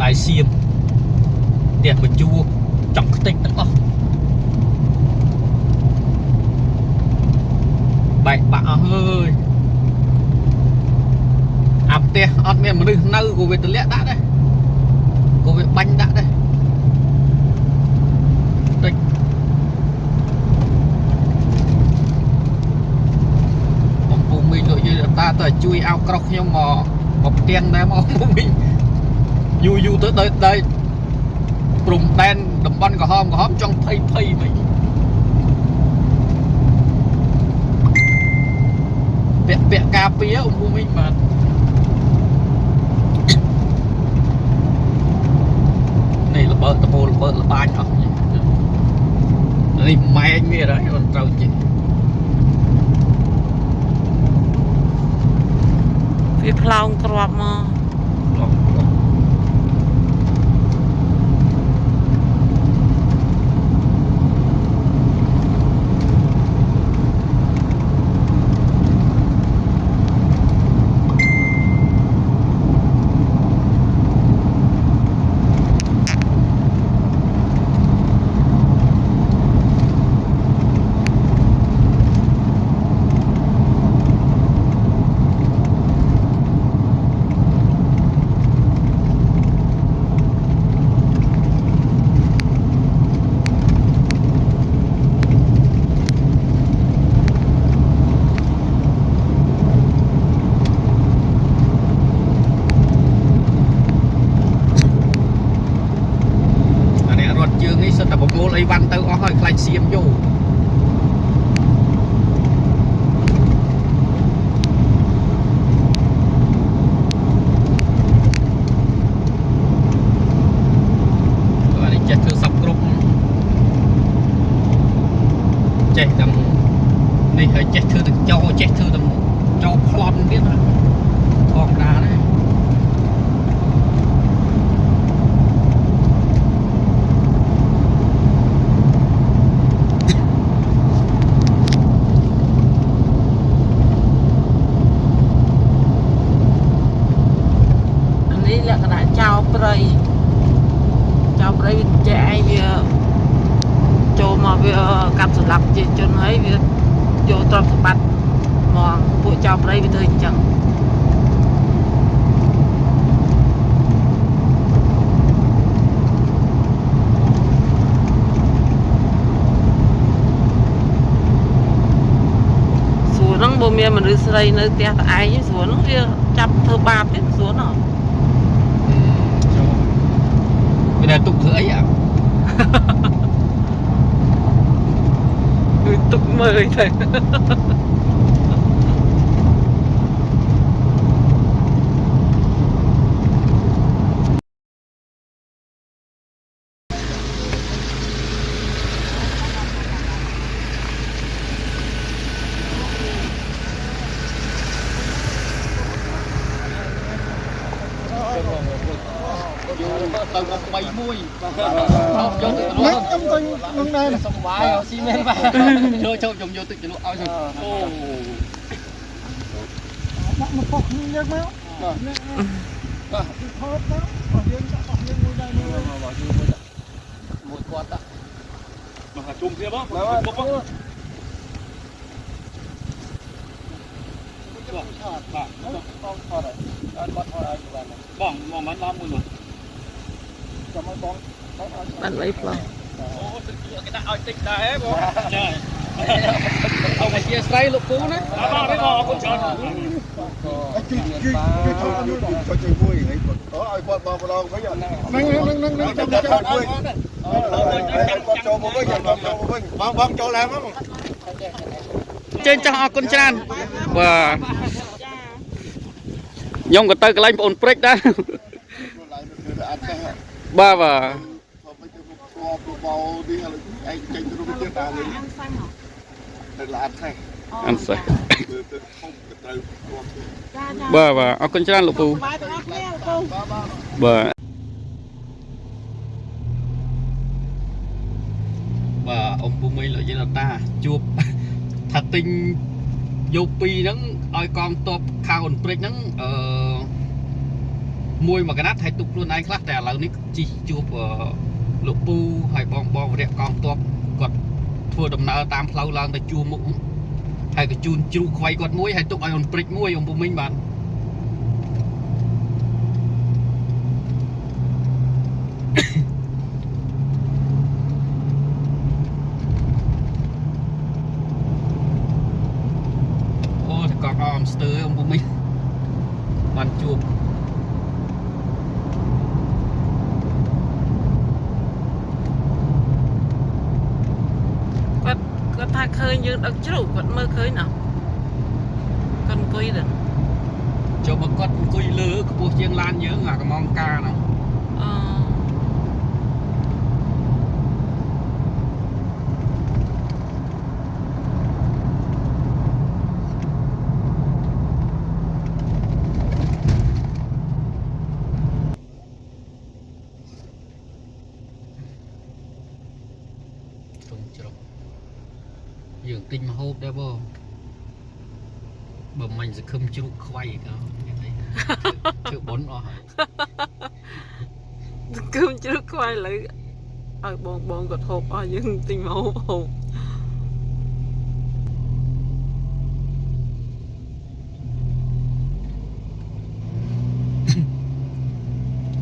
lại xiêm tiền mình chua chọc tích đó bậy bạ hơi áp tiền ọt miền mà đừng nâu của Việt lẽ đã đây của Việt bánh đã đây đây ông phụ mình rồi như ta tới chui ao cróc nhưng mà một tiền đấy mà ông phụ mình du tới đây đây trùng đen đầm bắn có hôm trong phây phây mình vẹn vẹn cà phê ông phụ mình mà này là bơ là bánh không này mày anh nghe đấy còn trâu chị vì plau crop mà lấy văn tới ó hơi khai xiêm vô rồi đi chết thư sọc group chết tầm đi hơi chết thư được chết thư tầm cho plon biết mà thòng đá đấy chào đây chạy vì cho mà vì cặp sửa lặp chỉ cho thấy vì vô tròn sập bát mà bộ chào đây vì thôi chẳng xuống nó bồ miên mà đưa xây nơi tia ai chứ xuống nó kia chập thơ ba biết xuống nào cái này tục thử ấy à tục mời thôi tàu bay mui mấy trong tôi hôm nay là xong vãi rồi xi men vào chơi chơi dùng vô tự chỉ lộ ao rồi bắt một cọc như vậy máu thôi đó còn riêng mui đây một quạt ạ mà chung kia bác bỏng mà mắn lắm rồi bạn lấy plau cái đạo tích đấy bố ông này chia say lục cú đấy ba cái bò con tròn trên cho con tràn và nhông có tay cái lạnh ổn break đó ba và ăn say ba và ở con tràn lục phu ba và ông bố mình là như là ta chụp thật tình vô pi nắng oi con top khao break nắng mùi mà cái nát hay tục luôn anh khácแต่เรานี่จีจูบลูกปูให้บองเรียกกองตัวกดทั่วดำเนินตามเพลาลางแต่จูมุกให้กระจูนจูไข่กดมวยให้ตุกไอ้คนปริกมวยองบุมิงบ้านโอ้กองออมสเตอร์องบุมิงบ้านจูบก็ถ้าเคยยืนอักจุกดเมื่อเคยน่ะกันคุยเด้อ cho mà con cùi lứa của bộ chiêng lan nhớ là cái mong ca nào dường tinh mà hộp đấy bố bầm mình sẽ không chịu quay cả chịu bốn rồi cơm chưa quay lại ở bọn gọt hộp ở những tình mà hộp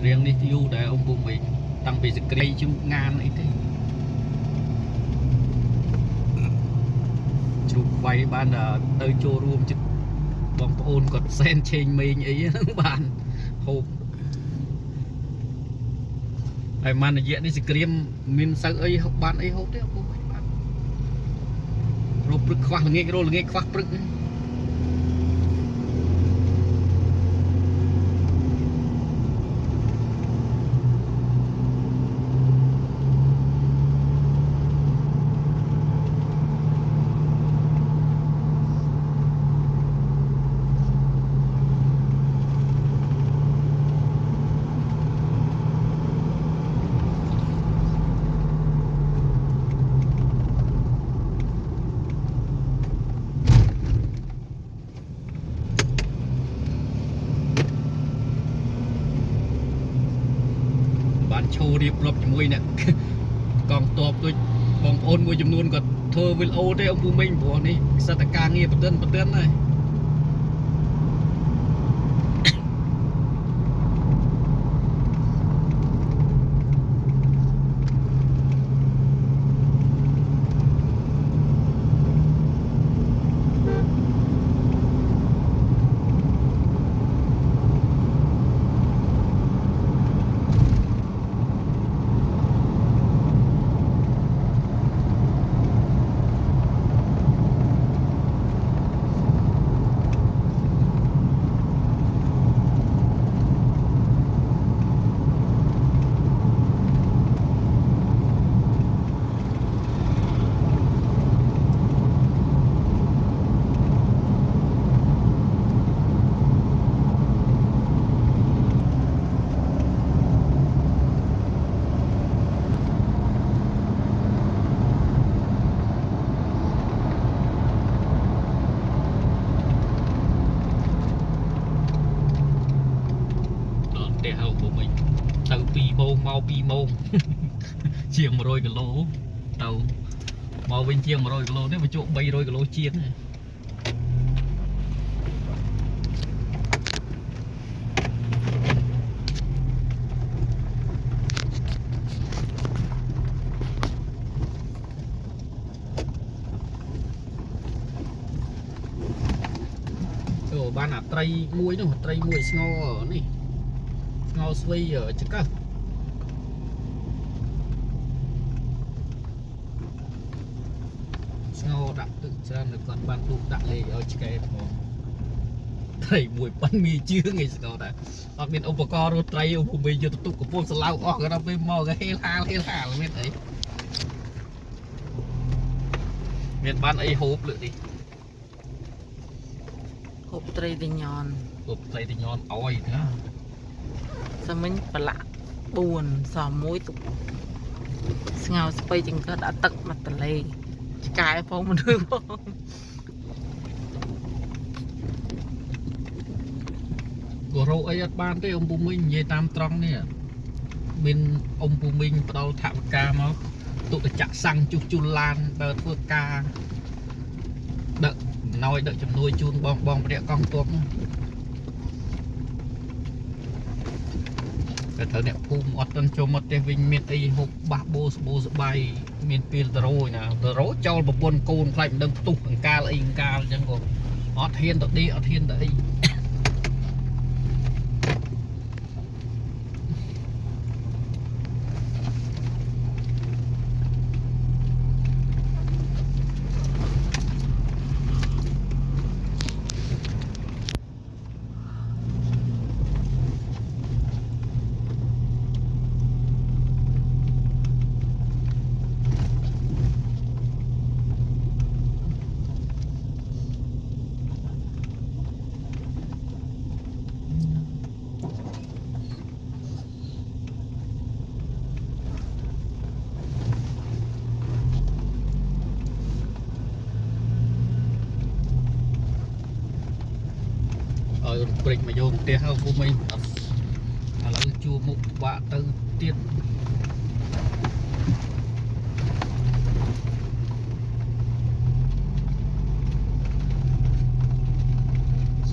riêng đi tiêu để ông bố mình tăng về dịch cây chứ ngàn ấy thế chụp quay ban là tới chỗ room chứ bóng ôn còn sen trên mình ấy bạn hộp ai mà diện đi dịch cream mình sao ấy học bạn ấy hộp đấy không bạn rồi bực khoác là nghe khoác bực show đi lọp cho mui nè còn tọp tôi bóng ôn mui chùm luôn còn thơ với ô đây ông Phu Minh bỏ đi sao ta càng nghe bật tên này mau pi mông chiêng 100 kg tàu mau bên chiêng 100 kg nếu mà chỗ 300 kg chiêng ban à tray muối nó tray muối ngô ở này ngô suy ở chứ cơ ngô đặt tự cho được còn ban tụ đặt lì ở chứ cái thầy muối bánh mì chưa ngày sau đó đặc biệt ông bà con rồi tray ông bây giờ tụ của phong lao ở cái đó bên mò cái hela là biết đấy miền ban ấy hộp lựa đi hộp tray thì nhon hộp tray thì nhon oi nữa sao mình phải lạ buồn sò muối tục ngào spray chừng có đã tận mặt tận lì cái phong mình đưa phong của rô ấy ban tới ông bù minh về tam trăng nè bên ông bù minh bắt đầu thả ca mà tụi chặt xăng chu chu lan đợt vừa ca đợt nói đợt chấm nuôi chun bong bong để con tuột cái thằng này phun ọt tân cho một cái vinh miền tây hộp bạc bô bay miền pin rồi nè rồi cho một buồn côn lại đâm tụt ca lại ca chẳng còn ọt hiên tự đi ọt hiên đấy mà vô tiền hơn của mình là chua một vạ từ tiền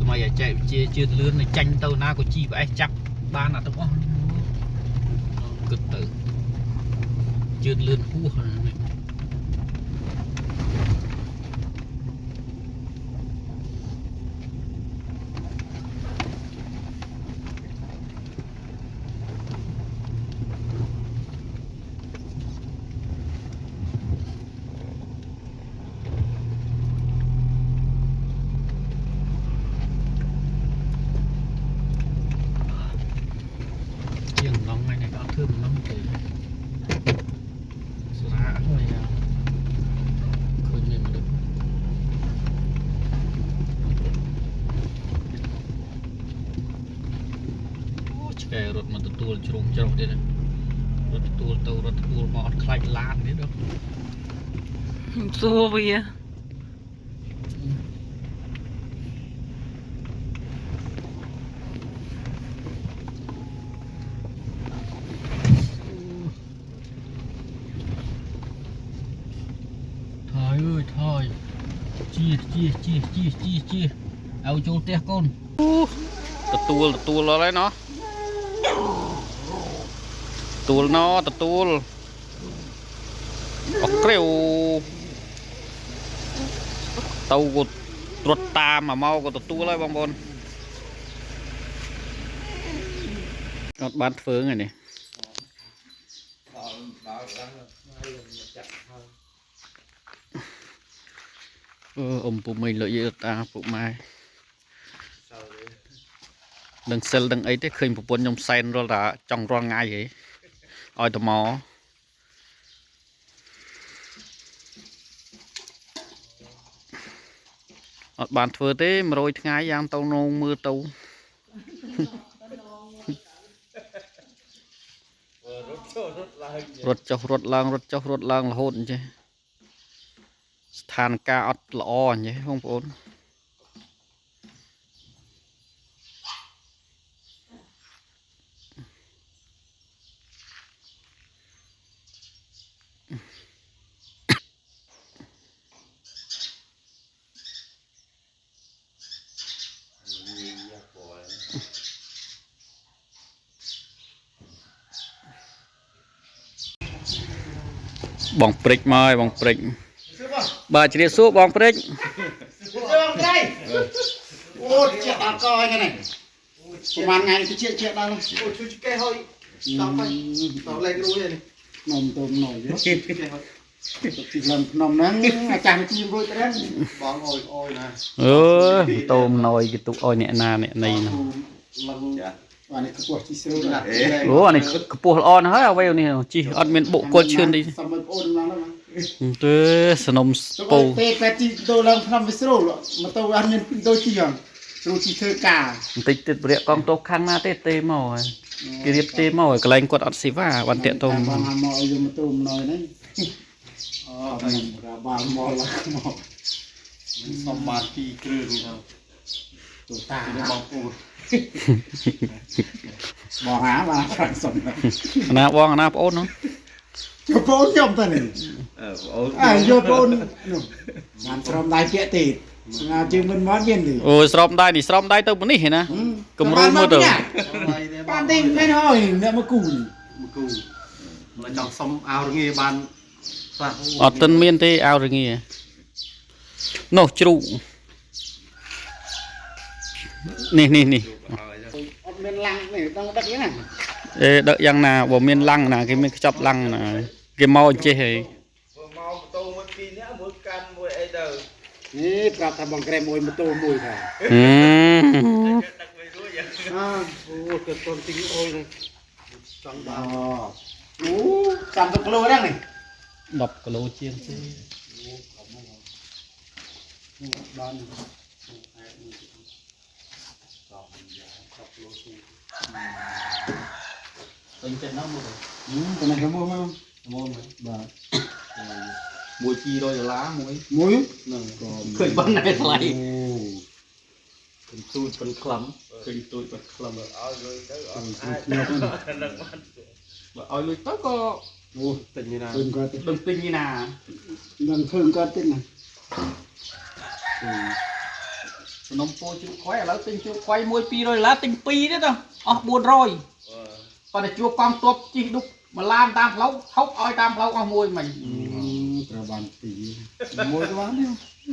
mày chạy chưa lươn này tranh tàu na của chi vậy chắc ba là tao cực tử chưa lươn cũ này rốt mà tụi trùng trâu đây này rốt tụi mọt khai lan đấy đâu xua bây giờ thôi ơi thôi chia ao cho tia con tụi lo đấy nó tụi nó tụi kêu tàu của tuột ta mà mau của tụi lấy bong bồn bán phớ này ông phụ mình lợi dụng ta phụ mai đừng sel đừng ấy thế khơi một bốn nhom sen rồi là trong ron ngay vậy oi tò mò bàn phơi thế mà rồi ngay giang tàu nông mưa tàu rốt chọc rốt lang là hôn chứ than ca ọt lọ nhé không bốn bong prick mai bong prick bà chỉ số bong prick ô chuyện bà coi cái này một màn ngày cái chuyện đang ôi chú cây hơi tao phải tao lên cái đuôi này nồng tôm nổi chứ làm nồng nắng chàng chim vui cái đấy bong ôi nè tôm nồi cái tụ ôi nè na nè này nè anh này cua chi sữa là anh này cua on hết à vậy nè chi ăn miếng bộ cua chươn đi tôi snom spo pe chi đô làm làm với sữa rồi mà tôi ăn miếng đôi chi rồi rồi chi thơ cả tịch bịa con tô khang na tê màu cái điệp tê màu cái lạnh quật ăn xí vả hoàn tiện tôm mọi dùng tôm nồi đấy bà mò là mò xong mà ti kêu rồi tụi ta nó bong bỏ há và phải sống này អាណាបងអាណាប្អូនហ្នឹង cho bố nhom ta này cho bố làm xong đại tiệ tì chứ mình món viên thì អូស្រោមដៃនេះស្រោមដៃទៅនេះហេណា គំរូមើលទៅ ban đêm cái thôi nữa mà cùi មកចង់សុំឲ្យរងាបានស្អាត អត់ទាន់មានទេឲ្យរងានោះជ្រូកនេះ ông bên lăng này đang đất thế này អេដឹកយ៉ាងណាបើមានឡាំងណាគេមានខ្ចប់ឡាំងណាគេមកអញ្ចេះហី นี่ปรับทำบังเกรมมวยมาโตมวยค่ะ โอ้เกิดต้นติ้งโอ้ยเลยจัง อ๋อโอ้3 กิโลได้นี่ 10 គីឡូជាងទេ บ้าน ពេញចិត្តណាស់មក cái này cái mua không មកមើល បាទ មួយ200ដុល្លារមួយ មួយ ហ្នឹងឃើញប៉ុណ្ណេះថ្លៃ เป็นទូចเป็นក្លំឃើញទូចเป็นក្លំ ខ្ញុំ បើឲ្យលុយទៅក៏ អូទិញនេះណា ឃើញគាត់ ដឹងទិញនេះណា នឹងឃើញគាត់តិចណា សំណុំពោជ្រូកខ្វៃឥឡូវទិញជ្រូកខ្វៃមួយ200ដុល្លារទិញ2ទៀតអស់400ប៉ុន្តែជួបកងទ័ពជីកឌុបមកឡានតាមផ្លូវថុកឲ្យតាមផ្លូវអស់មួយមិញ ត្រូវបានពីមួយទៅបានទេ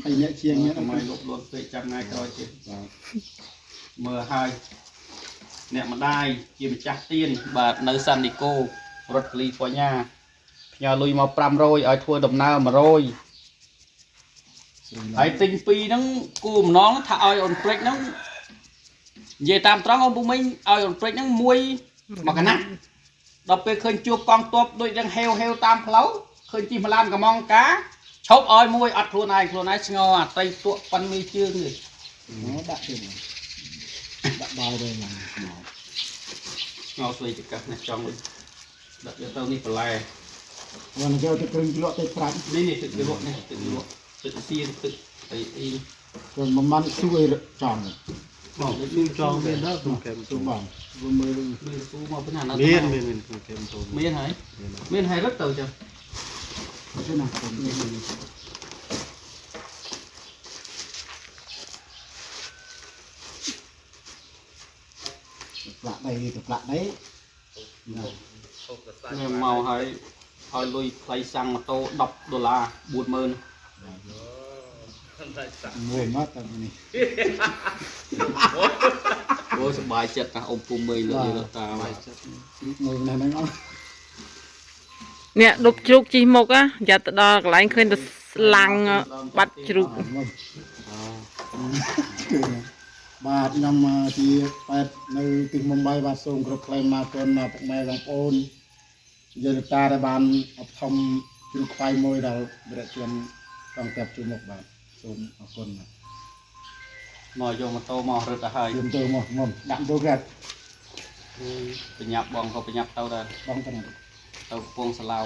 ហើយអ្នកជាងអ្នក ថ្មីលុបលន់ពេកចាំថ្ងៃក្រោយទៀតមើលហើយអ្នកម្ដាយជាម្ចាស់ទៀនបាទនៅសាន់ឌីកូរដ្ឋលីហ្វ័រញ៉ាផ្ញើលុយមក500ឲ្យធ្វើដំណើរ100ហើយទិញ2ហ្នឹងគូបំណងថាឲ្យអូនព្រិចហ្នឹងនិយាយតាមត្រង់អូនពុំមិញឲ្យអូនព្រិចហ្នឹងមួយមកកណាត់ដល់ពេលឃើញជួបកងទ័ពដូចយ៉ាងហេវតាមផ្លូវឃើញជិះម្លានកំងការឈប់ឲ្យមួយអត់ខ្លួនឯងស្ងអាត្រីទក់ប៉ាន់មីជើងនេះ ដាក់ទៀតដាក់ដល់rồi mà ស្ងស្វ័យចកាសនេះចង់ដាក់យកទៅនេះបន្លែ วันนี้จะคืนกิโลเต็มปราบ នេះទឹកលក់នេះទឹកលក់ទឹកសៀនទឹកអី จนมันช่วยจอน មកនេះចង់មានដល់ក្នុងកែម ទុ ទូ កបងមើល មានស៊ូមកពីណាណា មានក្នុងកែមទូ មានហើយមានហើយរត់ទៅចា ទៅណាខ្ញុំផ្លាក់ដីទៅផ្លាក់ដី នេះមកហើយឲ្យលុយថ្លៃសាំងម៉ូតូ10ដុល្លារ 40000 មួយមកតែនេះ អូសប្បាយចិត្តណាស់អ៊ំពុំមើលលើយតាហើយ មួយណាហ្នឹងអត់ អ្នកដប់ជ្រូកជីមុខណាយ៉ាទៅដល់កន្លែងឃើញទៅស្លាំងបាត់ជ្រូក បាទខ្ញុំជាប៉ែតនៅទីមុំបៃបាទសូមគ្រប់ក្លែងមកគុណពុកម៉ែបងប្អូនយាយតាដែលបានអបថំជ្រូកខ្វៃមួយដល់បរិយាកងតាប់ជួយមុខបាទសូមអរគុណ មកយកម៉ូតូមករត់ទៅហើយ យើងទៅមកមុំដាក់ទៅកាត់ បញ្ញាប់បងក៏បញ្ញាប់ទៅដែរ បងទៅណា ទៅកំពង់សាឡៅ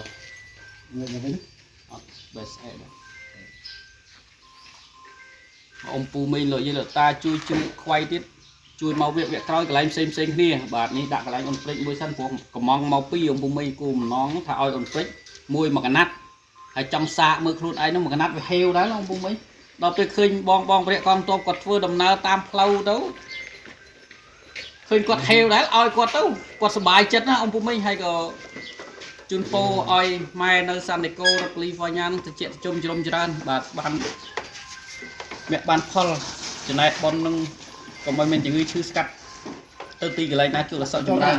នេះវិញ អត់បែស្អែដែរអ៊ំពូមីងលោកយាយលោកតាជួយជ្រូកខ្វៃទៀតជួយមកវគ្គក្រោយកន្លែងផ្សេងគ្នាបាទនេះដាក់កន្លែងអ៊ុនព្រិចមួយសិនព្រោះកំងមកពីអ៊ំពូមីងគូម្ដងថាឲ្យអ៊ុនព្រិចមួយមកកណាត់ហើយចង់សាកមើលខ្លួនឯងនោះមកកណាត់វាហេវដែរអ៊ំពូមីងដល់ពេលឃើញបងវគ្គកងទ័ពគាត់ធ្វើដំណើរតាមផ្លូវទៅឃើញគាត់ហេវដែរឲ្យគាត់ទៅគាត់សប្បាយចិត្តណាអ៊ំពូមីងហើយក៏ជូនពរឲ្យម៉ែនៅសាន់ឌីកូរដ្ឋលីហ្វ័រញ៉ាទៅជាជុំជ្រុំច្រើនបាទបានអ្នកបានផលចំណែកប៉ុននឹងកុំឲ្យមានជំងឺឈឺស្កាត់ទៅទីកន្លែងណាជួបរស័កចម្រើន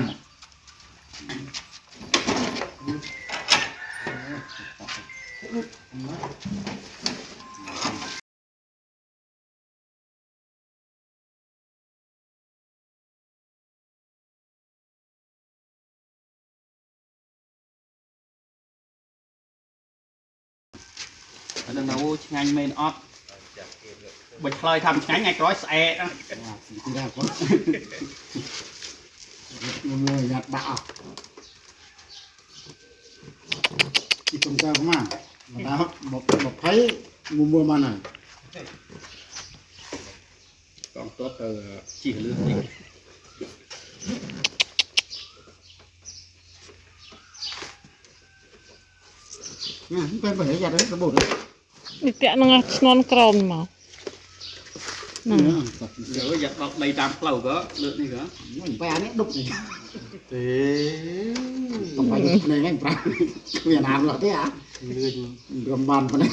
ហើយនឹងអូឆ្ងាញ់មែនអត់បើឆ្លើយថាឆ្ងាញ់ថ្ងៃក្រោយស្អែក ទីណាគាត់មួយយ៉ាត់ដាក់អស់ទីកំតើប្រហែលមកដល់20មួយមកណា កងទ័ពទៅជិះលឿនតិច เป็นไปได้ยังไงกระบอกเลย นี่แตะนึงนอนกรมมา เดี๋ยวอยากออกในตามเปล่าก็เลือกนี่ก็ mình phải ăn hết đục này không phải đục này anh phải miền Nam là thế à gầm bàn vào đây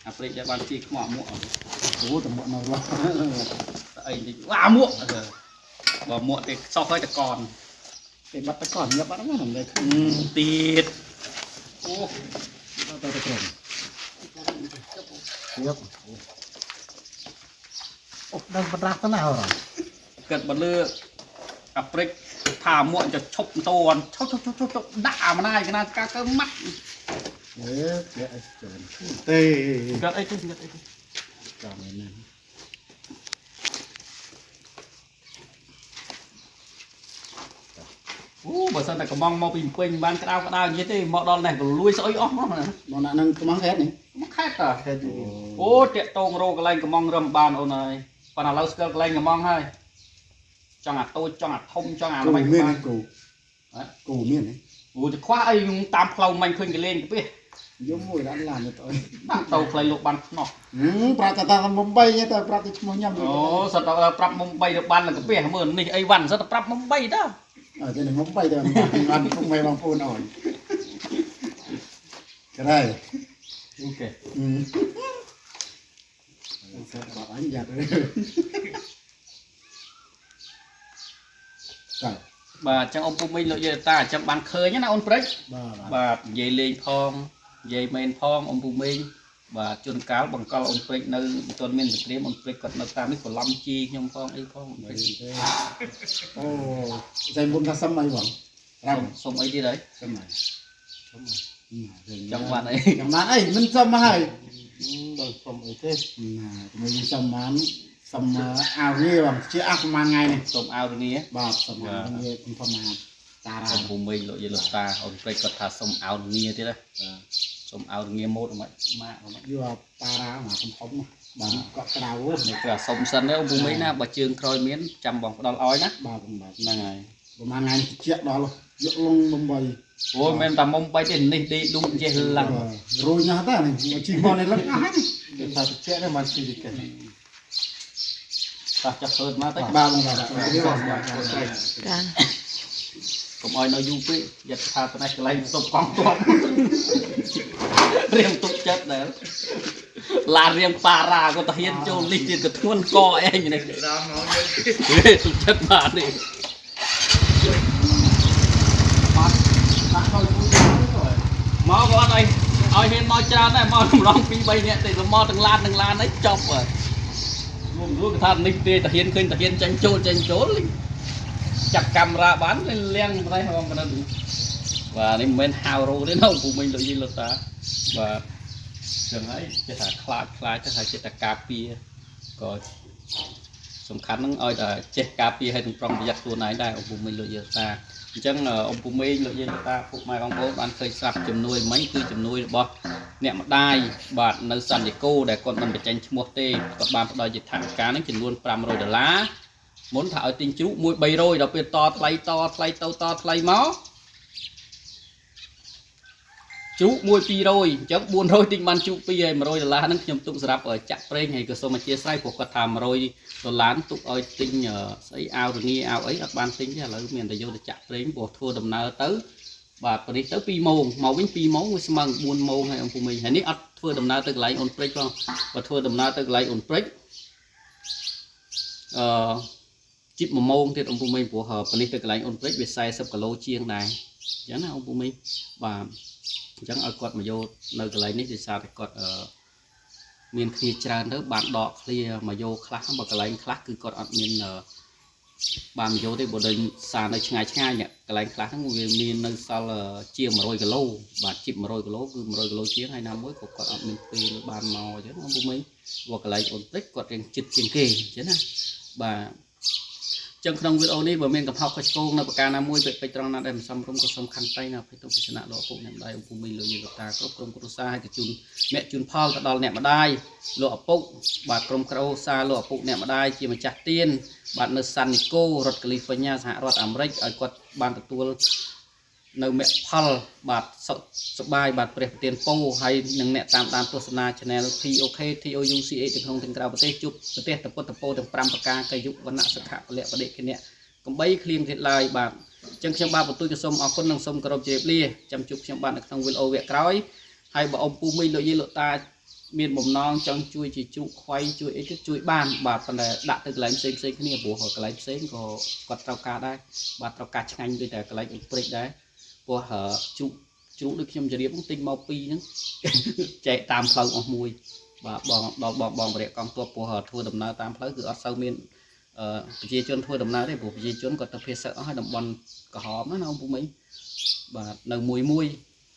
អាព្រេចបានទីខ្មោះមួក ủa tầm bọn nào quá អីនេះវ៉ាមួកបើមួកទេសោះហើយតកន cái bắt tay còn nhập bắt nó làm đây ទៀតអូ tay tay còn nhập ủa đang bắt rác thế nào rồi គិតបើលើអាព្រេចថាមួកจะឈប់តនឈប់ដាក់អាម៉ាយកណាកាកើម៉ាត់ đấy cái tê កាត់អីទេកាត់អីទេ còn này này អូបើសិនតែកំងមកពីពេញបានក្តៅនិយាយទេមកដល់នេះក៏លួយស្អុយអស់មកណា bọn nạn nâng cái món hết này មកខេតតាអូតាក់តងរោកន្លែងកំងរឹមបានអូនហើយប៉ុន្តែឥឡូវស្គាល់កន្លែងកំងហើយចង់អាតូចចង់អាធំចង់អា củ ល្បិច miên បាន củ miên này អូទៅខ្វះអីតាមផ្លូវមិញឃើញកលេងទៅពី vô mùi đã làm được rồi ដាក់ទៅផ្លូវលោកបានខ្នោះ prata ta Mumbai nhé ta prata cuma nhầm អូសិតដល់ប្រាប់មុំ3ទៅបានទៅពីមើលនេះអីវ៉ាន់សិតទៅប្រាប់មុំ3តើ ở trên này Mumbai thì ăn không may bằng phun nổi cái đây អូខេ bảo anh giặt đấy trời បាទអញ្ចឹងអ៊ំពុំមិញលោកយាយតាចាំបានឃើញណាអូនព្រិច bà បាទនិយាយលេងផងនិយាយមែនផងអ៊ំពុំមិញបាទជួនកាលបង្កល់អូនព្រិចនៅមិនទាន់មានសង្គ្រាមអូនព្រិចគាត់នៅតាមនេះបន្លំជីខ្ញុំផងអីផងអូនព្រិច ô dành bún ta sâm này bằng សុំអីទៀតហើយ sâm này ចង់បានអី chẳng bán ấy mình sâm mà hay ដល់សុំអីទេ mình sâm bán sâm ao ria bằng chia ác mà ngày này សុំអោរនី bà sâm ao ria cũng phong mà ta អ៊ំ ra ពុំមិញលោកយាយលោកតាអូនព្រិចគាត់ថាសុំអោរនីទៀតណាសុំអោរនីម៉ូតមិនម៉ាក់មិន vừa ta ra mà không phóng mà bà có cái đào ốp នេះគឺសុំសិនទេអ៊ំពុំមិញណាបើជើងក្រោយមានចាំបងផ្ដល់ឲ្យណា bà cũng bà ហ្នឹងហើយ mà ngày chuyện đó luôn dụng lông Mumbai អូមិនតែមុំ3ទេនេះទីឌុំចេះឡើង rồi nhà ta này mà chỉ mòn này lắm ai គេថាទៅជែកហ្នឹងបានជីវិតគេ តាចាប់ធ្វើមកទៅ ba bằng bà cái đó ចា កុំឲ្យនៅយូរពេកយកថាប៉ុណ្ណេះកន្លែងសុំកងទ័ពរៀងទុកចិត្តដែរឡារៀងប៉ារ៉ាក៏ទៅហ៊ានចូលនេះទៀតក៏ធ្ងន់កអេងនេះទុកចិត្តបាទនេះមកក៏អត់អីឲ្យហ៊ានមកច្រើនដែរមកម្ដង2 3នាក់ទេមកទាំងឡាននេះចប់ហើយរួមរួចគាត់ថានេះទេតាហ៊ានឃើញតាហ៊ានចាញ់ចូលចាប់កាមេរ៉ាបានលៀងប្រហែលបងប្អូនបាទនេះមិនមែនហៅរោទេណាពូមិញលោកយាយលោកតាបាទចឹងហើយចេះថាខ្លាចទៅថាចេះតែការពារក៏សំខាន់ហ្នឹងឲ្យតែចេះការពារឲ្យទាំងប្រុងប្រយ័ត្នខ្លួនឯងដែរអ៊ំពូមិញលោកយាយលោកតាអញ្ចឹងអ៊ំពូមិញលោកយាយលោកតាពុកម៉ែបងប្អូនបានឃើញស្រាប់ជំនួយមិញគឺជំនួយរបស់អ្នកម្ដាយបាទនៅសាន់ឌីកូដែលគាត់មិនបញ្ចេញឈ្មោះទេគាត់បានផ្ដល់ជាថវិកាហ្នឹងចំនួន$500មុនថាឲ្យទិញជ្រូកមួយ300ដល់ពេលតថ្លៃទៅតថ្លៃមកជ្រូកមួយ200អញ្ចឹង400ទិញបានជ្រូក2ហើយ$100ហ្នឹងខ្ញុំទុកសម្រាប់ចាក់ប្រេងហើយក៏សូមអធិស្ឋានព្រោះគាត់ថា$100ទុកឲ្យទិញស្អីអាវរងាអាវអីអត់បានទិញទេឥឡូវមានតែយកទៅចាក់ប្រេងព្រោះធ្វើដំណើរទៅបាទពេលនេះទៅ2ម៉ោងមកវិញ2ម៉ោងវាស្មើ4ម៉ោងហើយអង្គមីហើយនេះអត់ធ្វើដំណើរទៅកន្លែងអូនព្រិចផងបើធ្វើដំណើរទៅកន្លែងអូនព្រិចជីប1ម៉ោងទៀតអង្គមីព្រោះពេលនេះទៅកន្លែងអូនព្រិចវា40គីឡូជាងដែរអញ្ចឹងណាអង្គមីបាទអញ្ចឹងឲ្យគាត់មកយកនៅកន្លែងនេះដោយសារតែគាត់មានគ្នាច្រើនទៅបានដកឃ្លាមកយកខ្លះបើកន្លែងខ្លះគឺគាត់អត់មានបានយកទេបើដូចសារនៅឆ្ងាយនេះកន្លែងខ្លះហ្នឹងវាមាននៅសល់ជាង100គីឡូបាទជីប100គីឡូគឺ100គីឡូជាងហើយណាមួយក៏គាត់អត់មានពេលបានមកអញ្ចឹងអង្គមីព្រោះកន្លែងអូនព្រិចគាត់រៀងចិត្តជាងគេអញ្ចឹងណាបាទ ចឹងក្នុងវីដេអូនេះបើមានកំហុសខុសឆ្គងនៅប្រការណាមួយពេកត្រង់ណាដែលមិនសមរម្យក៏សូមខន្តីណាភ័យទោសពិចារណាលោកឪពុកអ្នកម្ដាយឪពុកមីលោកយាយលោកតាគ្រប់ក្រុមគ្រួសារហើយក៏ជូនអ្នកជូនផលទៅដល់អ្នកម្ដាយលោកឪពុកបាទក្រុមគ្រួសារលោកឪពុកអ្នកម្ដាយជាម្ចាស់ទានបាទនៅសាន់នីកូរដ្ឋកាលីហ្វ័រញ៉ាសហរដ្ឋអាមេរិកឲ្យគាត់បានទទួលនៅមគ្គផលបាទសុខសប្បាយបាទព្រះប្រទានពោហើយនឹងអ្នកតាមដានទស្សនា Channel POK TOUCA ទាំងក្នុងទាំងក្រៅប្រទេសជួបប្រទេសតពុតតពោទាំង5ប្រការកាយុវណ្ណៈសុខៈពលៈបដិគណៈកំបីឃ្លៀងទៀតឡើយបាទអញ្ចឹងខ្ញុំបាទបន្ទូចក៏សូមអរគុណនិងសូមគោរពជម្រាបលាចាំជួបខ្ញុំបាទនៅក្នុងវីដេអូវគ្គក្រោយហើយបើអ៊ំពូមីលោកយាយលោកតាមានបំណងចង់ជួយជាជ្រូកខ្វៃជួយអីទៅជួយបានបាទប៉ុន្តែដាក់ទៅកន្លែងផ្សេងគ្នាព្រោះកន្លែងផ្សេងក៏គាត់ត្រូវការដែរបាទត្រូវការឆ្ងាញ់ដូចតែកន្លែងអ៊ុំព្រិចដែរព្រោះជ្រូកដូចខ្ញុំជម្រាបហ្នឹងទិញមក2ហ្នឹងចែកតាមផ្លូវអស់មួយបាទបងដល់បងបរិយាកងទ័ពព្រោះធ្វើដំណើរតាមផ្លូវគឺអត់សូវមានប្រជាជនធ្វើដំណើរទេព្រោះប្រជាជនគាត់ទៅភាសឹកអស់ហើយតំបន់ក្រហមណាôngពូមីបាទនៅមួយ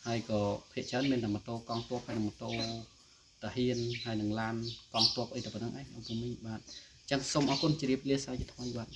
ហើយក៏ភាគច្រើនមានតែម៉ូតូកងទ័ពហើយម៉ូតូតាហ៊ានហើយនឹងឡានកងទ័ពអីតែប៉ុណ្្នឹងឯងôngពូមីបាទអញ្ចឹងសូមអរគុណជម្រាបលាសាជាថ្មីបាទ